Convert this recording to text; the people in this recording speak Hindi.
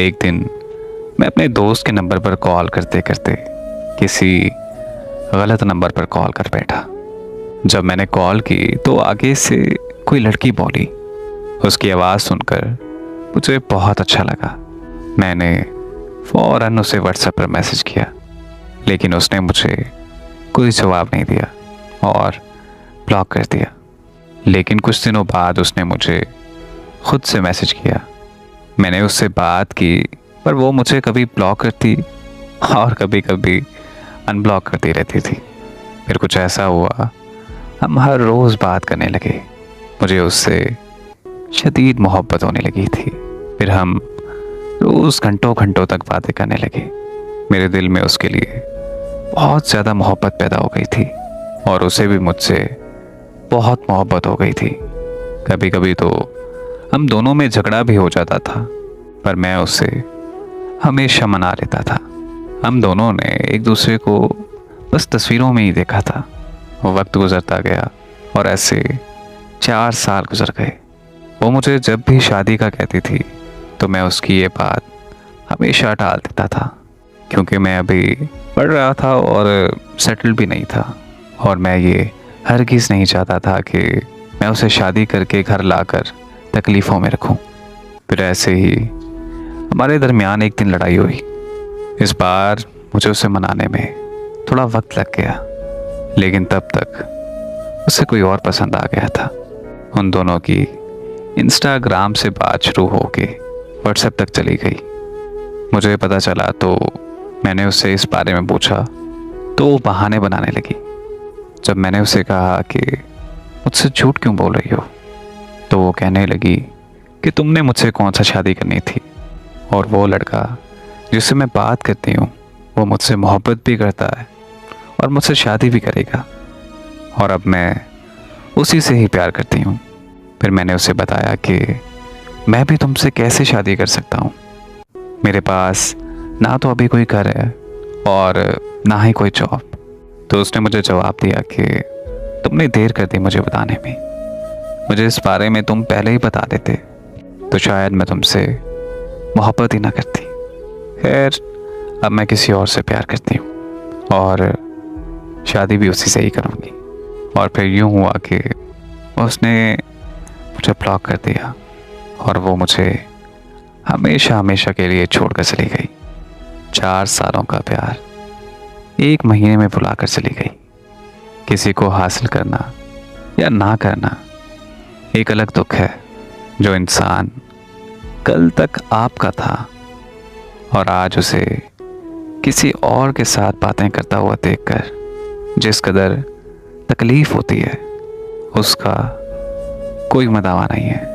एक दिन मैं अपने दोस्त के नंबर पर कॉल करते करते किसी गलत नंबर पर कॉल कर बैठा। जब मैंने कॉल की तो आगे से कोई लड़की बोली। उसकी आवाज़ सुनकर मुझे बहुत अच्छा लगा। मैंने फ़ौरन उसे व्हाट्सएप पर मैसेज किया, लेकिन उसने मुझे कोई जवाब नहीं दिया और ब्लॉक कर दिया। लेकिन कुछ दिनों बाद उसने मुझे खुद से मैसेज किया। मैंने उससे बात की, पर वो मुझे कभी ब्लॉक करती और कभी कभी अनब्लॉक करती रहती थी। फिर कुछ ऐसा हुआ, हम हर रोज़ बात करने लगे। मुझे उससे शदीद मोहब्बत होने लगी थी। फिर हम रोज़ घंटों घंटों तक बातें करने लगे। मेरे दिल में उसके लिए बहुत ज़्यादा मोहब्बत पैदा हो गई थी और उसे भी मुझसे बहुत मोहब्बत हो गई थी। कभी कभी तो हम दोनों में झगड़ा भी हो जाता था, पर मैं उसे हमेशा मना लेता था। हम दोनों ने एक दूसरे को बस तस्वीरों में ही देखा था। वक्त गुजरता गया और ऐसे 4 साल गुजर गए। वो मुझे जब भी शादी का कहती थी तो मैं उसकी ये बात हमेशा टाल देता था, क्योंकि मैं अभी पढ़ रहा था और सेटल भी नहीं था, और मैं ये हरगिज़ नहीं चाहता था कि मैं उसे शादी करके घर लाकर तकलीफ़ों में रखूं। फिर ऐसे ही हमारे दरमियान एक दिन लड़ाई हुई। इस बार मुझे उसे मनाने में थोड़ा वक्त लग गया, लेकिन तब तक उसे कोई और पसंद आ गया था। उन दोनों की इंस्टाग्राम से बात शुरू होके व्हाट्सएप तक चली गई। मुझे पता चला तो मैंने उससे इस बारे में पूछा तो वो बहाने बनाने लगी। जब मैंने उसे कहा कि मुझसे झूठ क्यों बोल रही हो, तो वो कहने लगी कि तुमने मुझसे कौन सा शादी करनी थी, और वो लड़का जिससे मैं बात करती हूँ वो मुझसे मोहब्बत भी करता है और मुझसे शादी भी करेगा, और अब मैं उसी से ही प्यार करती हूँ। फिर मैंने उसे बताया कि मैं भी तुमसे कैसे शादी कर सकता हूँ। मेरे पास ना तो अभी कोई घर है और ना ही कोई जॉब। तो उसने मुझे जवाब दिया कि तुमने देर कर दी मुझे बताने में। मुझे इस बारे में तुम पहले ही बता देते तो शायद मैं तुमसे मोहब्बत ही ना करती। खैर, अब मैं किसी और से प्यार करती हूँ और शादी भी उसी से ही करूँगी। और फिर यूँ हुआ कि उसने मुझे ब्लॉक कर दिया और वो मुझे हमेशा हमेशा के लिए छोड़कर चली गई। 4 सालों का प्यार 1 महीने में भुला कर चली गई। किसी को हासिल करना या ना करना एक अलग दुख है, जो इंसान कल तक आपका था और आज उसे किसी और के साथ बातें करता हुआ देखकर जिस कदर तकलीफ होती है, उसका कोई मदावा नहीं है।